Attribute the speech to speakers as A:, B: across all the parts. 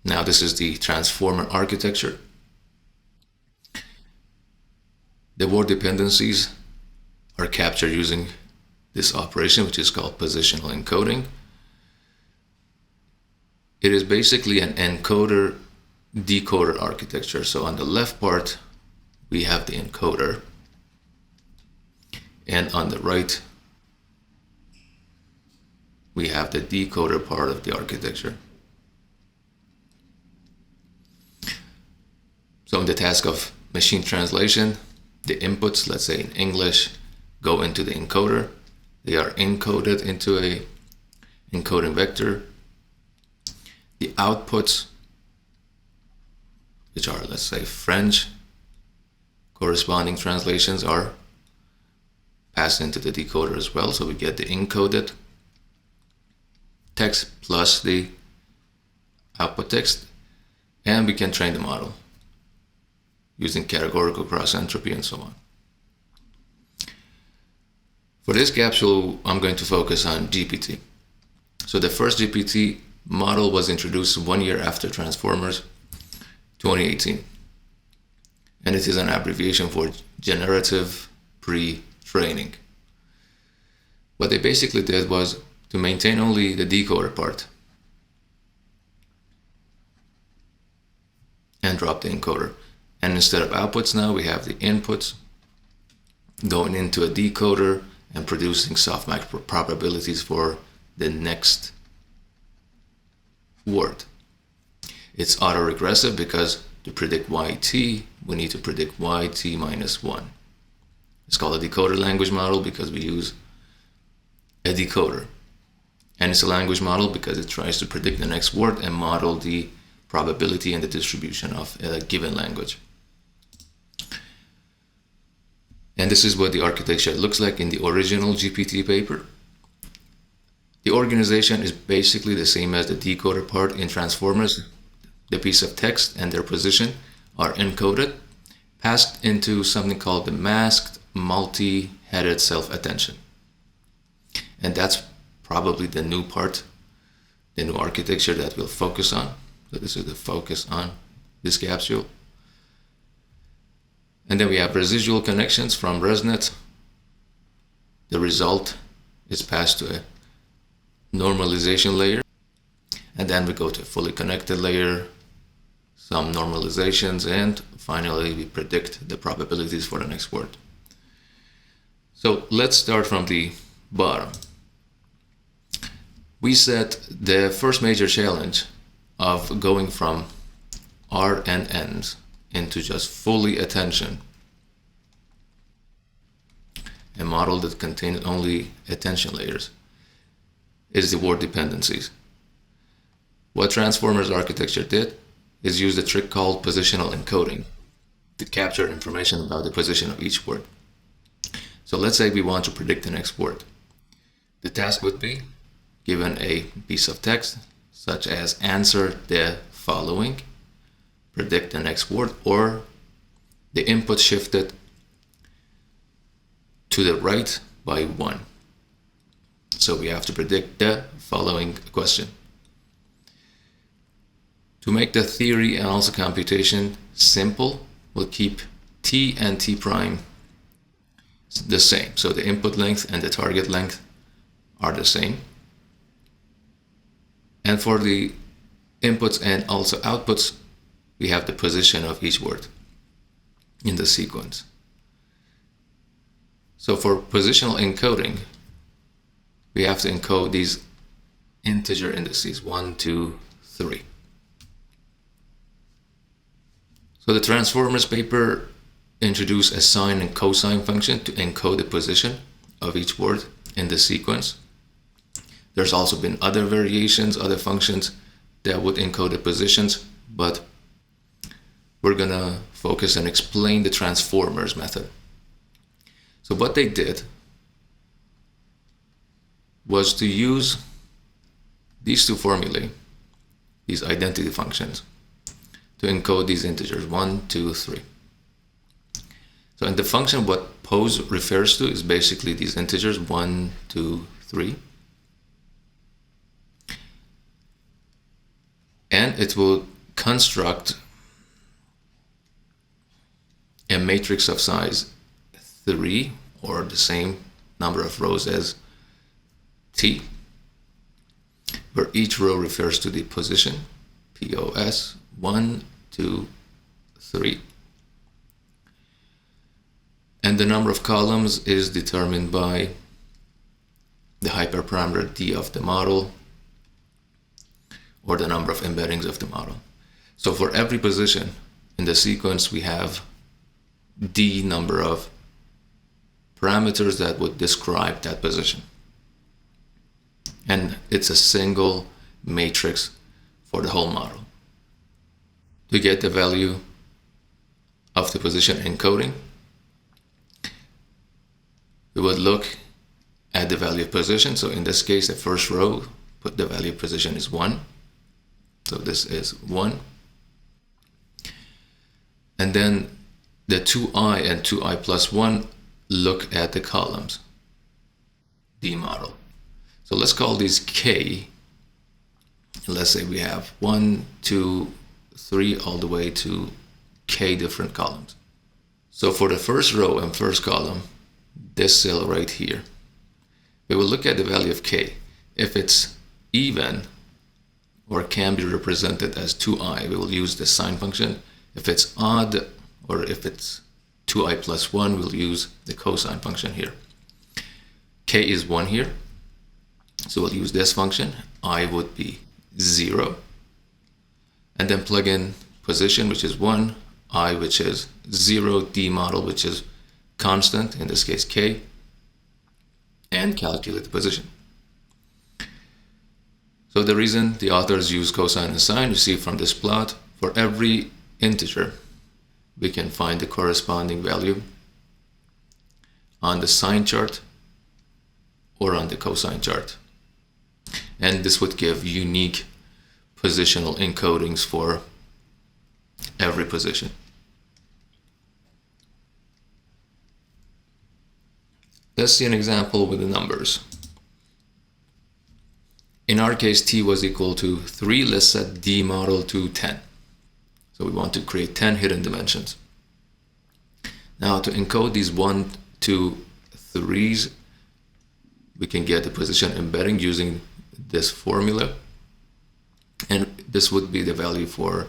A: Now this is the transformer architecture. The word dependencies are captured using this operation, which is called positional encoding. It is basically an encoder-decoder architecture. So on the left part, we have the encoder, and on the right, we have the decoder part of the architecture. So in the task of machine translation, the inputs, let's say in English, go into the encoder. They are encoded into a encoding vector. The outputs, which are, let's say, French, corresponding translations are passed into the decoder as well. So we get the encoded text plus the output text, and we can train the model using categorical cross entropy and so on. For this capsule, I'm going to focus on GPT. So the first GPT model was introduced 1 year after Transformers, 2018. And it is an abbreviation for Generative Pre-Training. What they basically did was to maintain only the decoder part and drop the encoder. And instead of outputs now, we have the inputs going into a decoder and producing softmax probabilities for the next word. It's autoregressive because to predict YT, we need to predict YT minus 1. It's called a decoder language model because we use a decoder. And it's a language model because it tries to predict the next word and model the probability and the distribution of a given language. And this is what the architecture looks like in the original GPT paper. The organization is basically the same as the decoder part in Transformers. The piece of text and their position are encoded, passed into something called the masked multi-headed self-attention. And that's probably the new part, the new architecture that we'll focus on. So this is the focus on this capsule. And then we have residual connections from ResNet. The result is passed to a normalization layer. And then we go to a fully connected layer, some normalizations, and finally we predict the probabilities for the next word. So let's start from the bottom. We set the first major challenge of going from RNNs into just fully attention, a model that contains only attention layers, is the word dependencies. What Transformers architecture did is use a trick called positional encoding to capture information about the position of each word. So let's say we want to predict the next word. The task would be given a piece of text such as answer the following, predict the next word, or the input shifted to the right by 1. So we have to predict the following question. To make the theory and also computation simple, we'll keep t and t prime the same. So the input length and the target length are the same. And for the inputs and also outputs, we have the position of each word in the sequence. So for positional encoding, we have to encode these integer indices, 1, 2, 3. So the Transformers paper introduced a sine and cosine function to encode the position of each word in the sequence. There's also been other variations, other functions that would encode the positions, but we're gonna focus and explain the Transformers method. So what they did was to use these two formulae, these identity functions, to encode these integers, 1, 2, 3. So in the function, what pose refers to is basically these integers, 1, 2, 3. and it will construct a matrix of size 3, or the same number of rows as T, where each row refers to the position, POS 1, 2, 3. And the number of columns is determined by the hyperparameter D of the model, or the number of embeddings of the model. So for every position in the sequence, we have D number of parameters that would describe that position. And it's a single matrix for the whole model. To get the value of the position encoding, we would look at the value of position. So in this case, the first row, put the value of position is 1. So this is 1. And then the 2i and 2i plus 1 look at the columns, D model. So let's call these K. Let's say we have 1, 2, 3, all the way to K different columns. So for the first row and first column, this cell right here, we will look at the value of K. If it's even or can be represented as 2i, we will use the sine function. If it's odd, or if it's 2i plus 1, we'll use the cosine function here. K is 1 here, so we'll use this function. I would be 0. And then plug in position, which is 1, I, which is 0, D model, which is constant, in this case K, and calculate the position. So the reason the authors use cosine and sine, you see from this plot, for every integer, we can find the corresponding value on the sine chart or on the cosine chart. And this would give unique positional encodings for every position. Let's see an example with the numbers. In our case, T was equal to 3. Let's set D model to 10. So we want to create 10 hidden dimensions. Now to encode these 1, 2, 3s, we can get the position embedding using this formula. And this would be the value for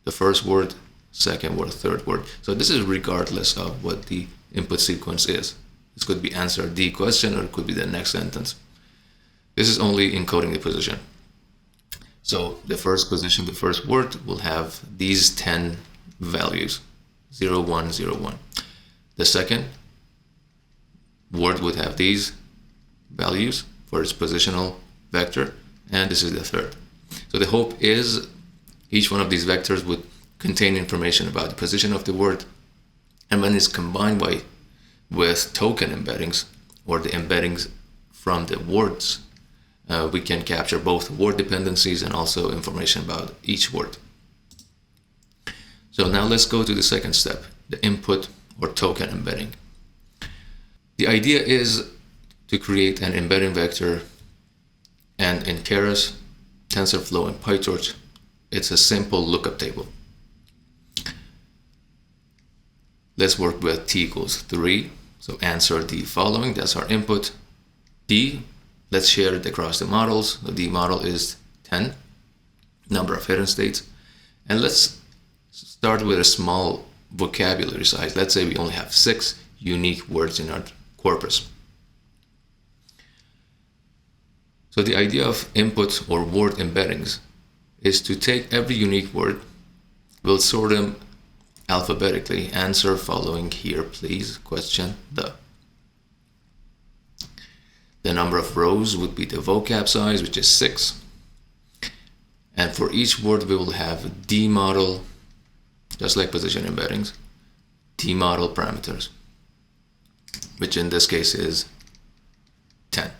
A: the first word, second word, third word. So this is regardless of what the input sequence is. This could be answer D question, or it could be the next sentence. This is only encoding the position. So the first position, the first word, will have these 10 values, 0, 1, 0, 1. The second word would have these values for its positional vector, and this is the third. So the hope is each one of these vectors would contain information about the position of the word, and when it's combined with token embeddings, or the embeddings from the words, we can capture both word dependencies and also information about each word. So now let's go to the second step, the input or token embedding. The idea is to create an embedding vector, and in Keras, TensorFlow, and PyTorch, it's a simple lookup table. Let's work with T equals 3. So answer the following, that's our input. D, let's share it across the models. The D model is 10, number of hidden states. And let's start with a small vocabulary size. Let's say we only have 6 unique words in our corpus. So the idea of input or word embeddings is to take every unique word, we'll sort them alphabetically. Answer following here, please, question the. The number of rows would be the vocab size, which is 6. And for each word, we will have D model, just like position embeddings, D model parameters, which in this case is 10.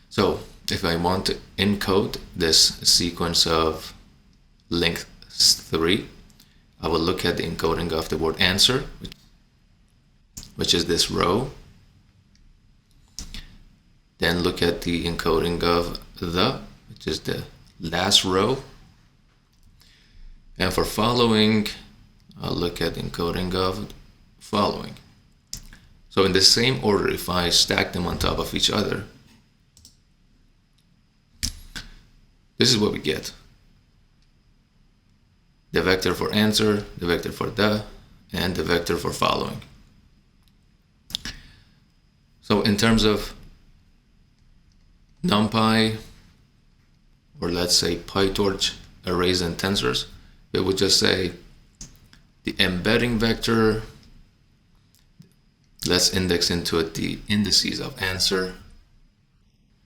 A: So if I want to encode this sequence of length 3, I will look at the encoding of the word answer, which is this row. Then look at the encoding of the, which is the last row. And for following, I'll look at encoding of following. So in the same order, if I stack them on top of each other, this is what we get. The vector for answer, the vector for the, and the vector for following. So in terms of NumPy, or let's say PyTorch arrays and tensors, it would just say the embedding vector, let's index into it the indices of answer,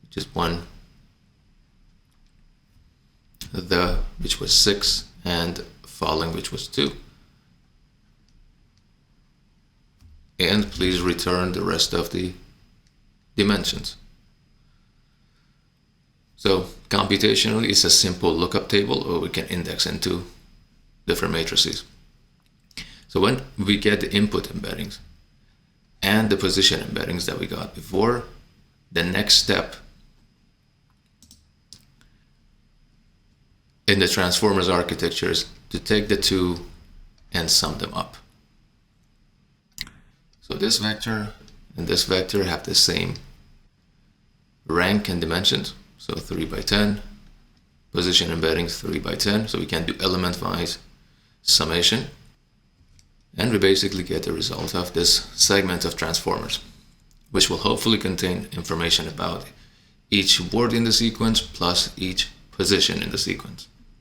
A: which is 1, the, which was 6, and following, which was 2. And please return the rest of the dimensions. So computationally, it's a simple lookup table, or we can index into different matrices. So when we get the input embeddings and the position embeddings that we got before, the next step in the transformers architecture is to take the two and sum them up. So this vector and this vector have the same rank and dimensions. So 3 by 10, position embeddings 3 by 10. So we can do element-wise summation. And we basically get the result of this segment of transformers, which will hopefully contain information about each word in the sequence plus each position in the sequence.